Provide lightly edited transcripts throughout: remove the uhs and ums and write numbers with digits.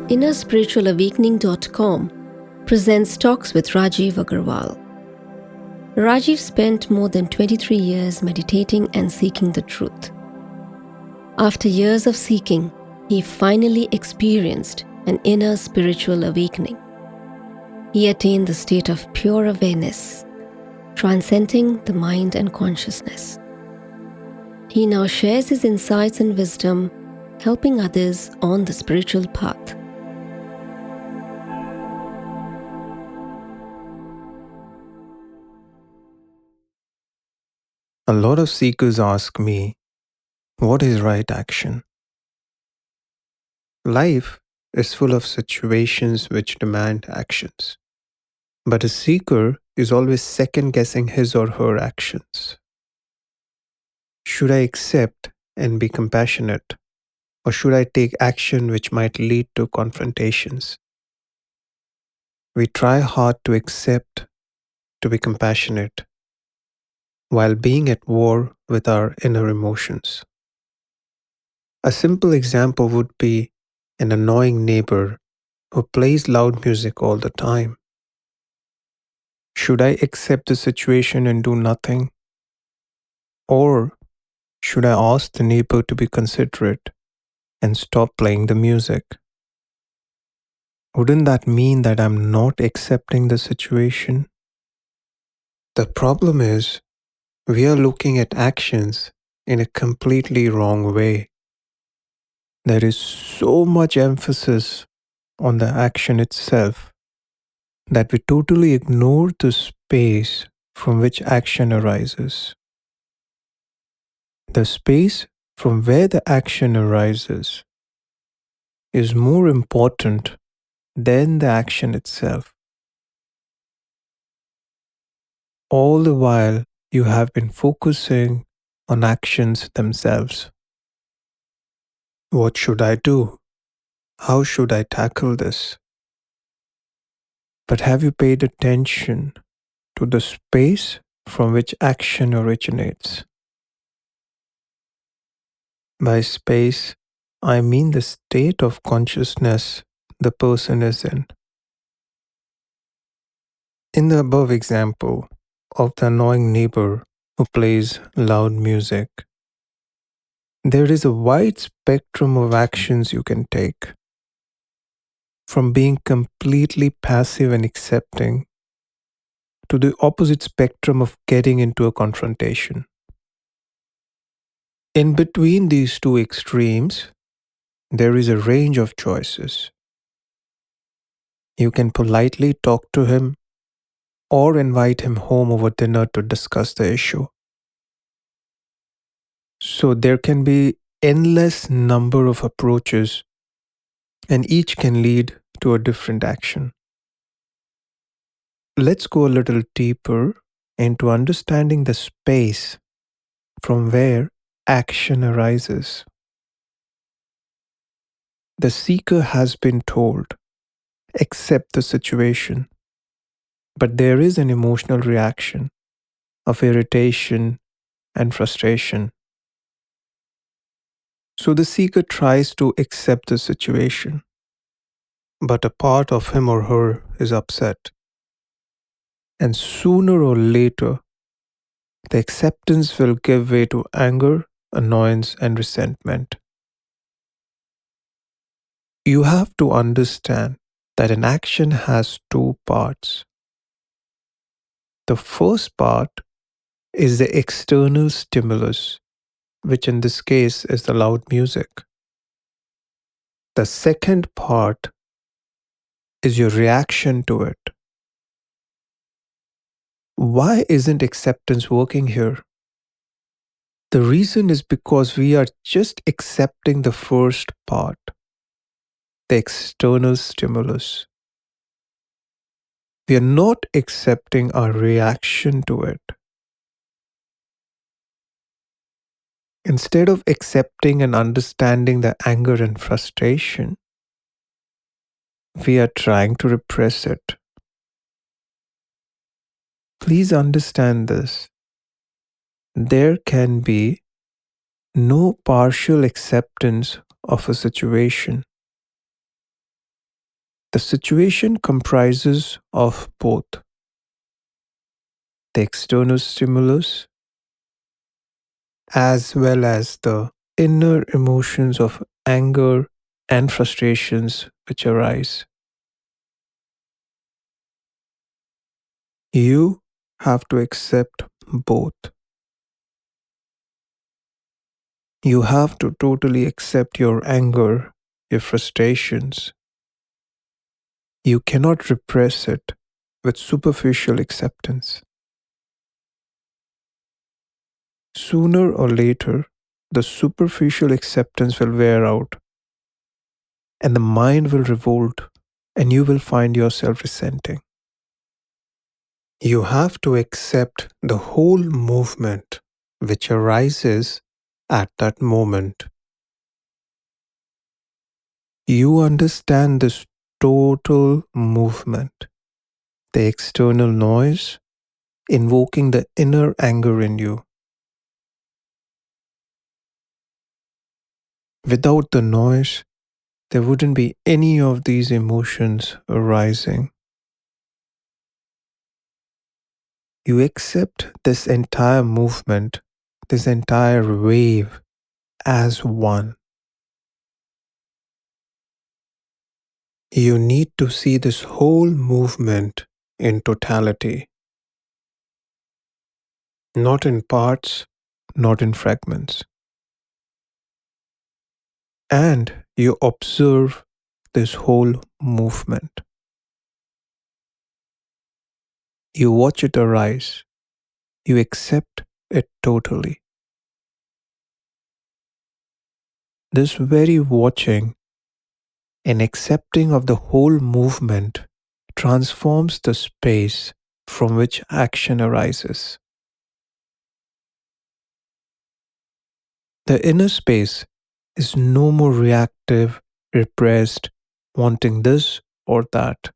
InnerSpiritualAwakening.com presents Talks with Rajiv Agarwal. Rajiv spent more than 23 years meditating and seeking the truth. After years of seeking, he finally experienced an inner spiritual awakening. He attained the state of pure awareness, transcending the mind and consciousness. He now shares his insights and wisdom, helping others on the spiritual path. A lot of seekers ask me, what is right action? Life is full of situations which demand actions. But a seeker is always second guessing his or her actions. Should I accept and be compassionate, or should I take action which might lead to confrontations? We try hard to accept, to be compassionate, while being at war with our inner emotions. A simple example would be an annoying neighbor who plays loud music all the time. Should I accept the situation and do nothing? Or should I ask the neighbor to be considerate and stop playing the music? Wouldn't that mean that I'm not accepting the situation? The problem is, we are looking at actions in a completely wrong way. There is so much emphasis on the action itself that we totally ignore the space from which action arises. The space from where the action arises is more important than the action itself. All the while, you have been focusing on actions themselves. What should I do? How should I tackle this? But have you paid attention to the space from which action originates? By space, I mean the state of consciousness the person is in. In the above example of the annoying neighbor who plays loud music, there is a wide spectrum of actions you can take. From being completely passive and accepting to the opposite spectrum of getting into a confrontation. In between these two extremes, there is a range of choices. You can politely talk to him or invite him home over dinner to discuss the issue. So there can be endless number of approaches and each can lead to a different action. Let's go a little deeper into understanding the space from where action arises. The seeker has been told, accept the situation, but there is an emotional reaction of irritation and frustration. So the seeker tries to accept the situation, but a part of him or her is upset. And sooner or later, the acceptance will give way to anger, annoyance, and resentment. You have to understand that an action has two parts. The first part is the external stimulus, which in this case is the loud music. The second part is your reaction to it. Why isn't acceptance working here? The reason is because we are just accepting the first part, the external stimulus. We are not accepting our reaction to it. Instead of accepting and understanding the anger and frustration, we are trying to repress it. Please understand this. There can be no partial acceptance of a situation. The situation comprises of both the external stimulus as well as the inner emotions of anger and frustrations which arise. You have to accept both. You have to totally accept your anger, your frustrations. You cannot repress it with superficial acceptance. Sooner or later, the superficial acceptance will wear out and the mind will revolt and you will find yourself resenting. You have to accept the whole movement which arises at that moment. You understand this total movement, the external noise invoking the inner anger in you. Without the noise, there wouldn't be any of these emotions arising. You accept this entire movement, this entire wave as one. You need to see this whole movement in totality, not in parts, not in fragments. And you observe this whole movement. You watch it arise. You accept it totally. This very watching and accepting of the whole movement transforms the space from which action arises. The inner space is no more reactive, repressed, wanting this or that.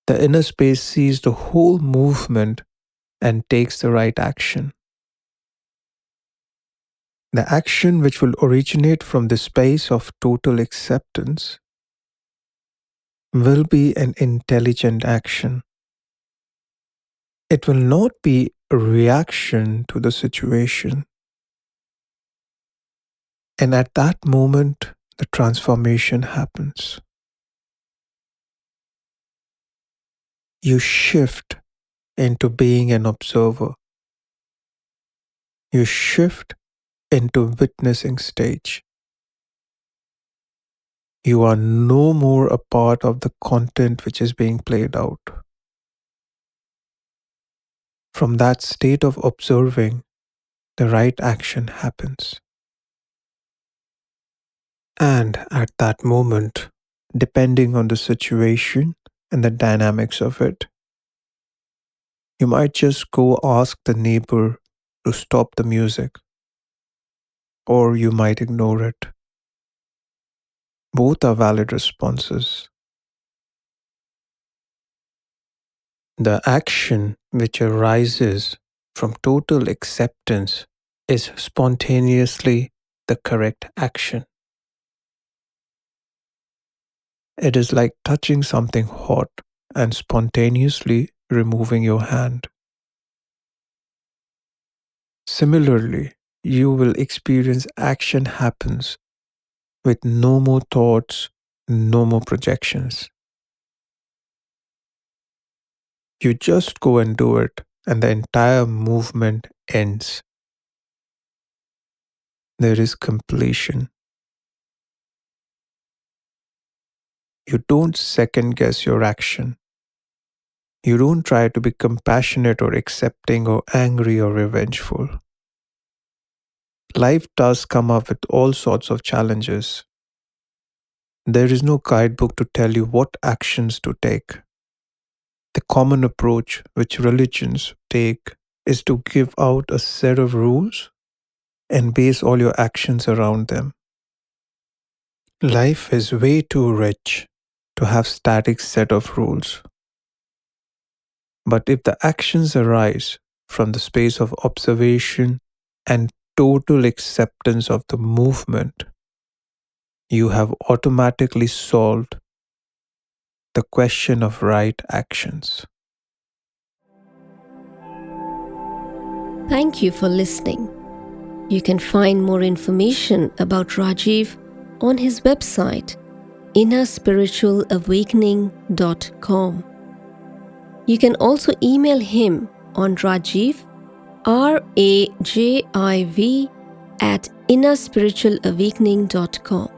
The inner space sees the whole movement and takes the right action. The action which will originate from the space of total acceptance will be an intelligent action. It will not be a reaction to the situation. And at that moment, the transformation happens. You shift into being an observer. You shift into witnessing stage. You are no more a part of the content which is being played out. From that state of observing, the right action happens. And at that moment, depending on the situation and the dynamics of it, you might just go ask the neighbor to stop the music, or you might ignore it. Both are valid responses. The action which arises from total acceptance is spontaneously the correct action. It is like touching something hot and spontaneously removing your hand. Similarly, you will experience action happens with no more thoughts, no more projections. You just go and do it, and the entire movement ends. There is completion. You don't second guess your action. You don't try to be compassionate or accepting or angry or revengeful. Life does come up with all sorts of challenges. There is no guidebook to tell you what actions to take. The common approach which religions take is to give out a set of rules and base all your actions around them. Life is way too rich to have static set of rules. But if the actions arise from the space of observation and total acceptance of the movement, you have automatically solved the question of right actions. Thank you for listening. You can find more information about Rajiv on his website, innerspiritualawakening.com. You can also email him on Rajiv, RAJIV, @innerspiritualawakening.com.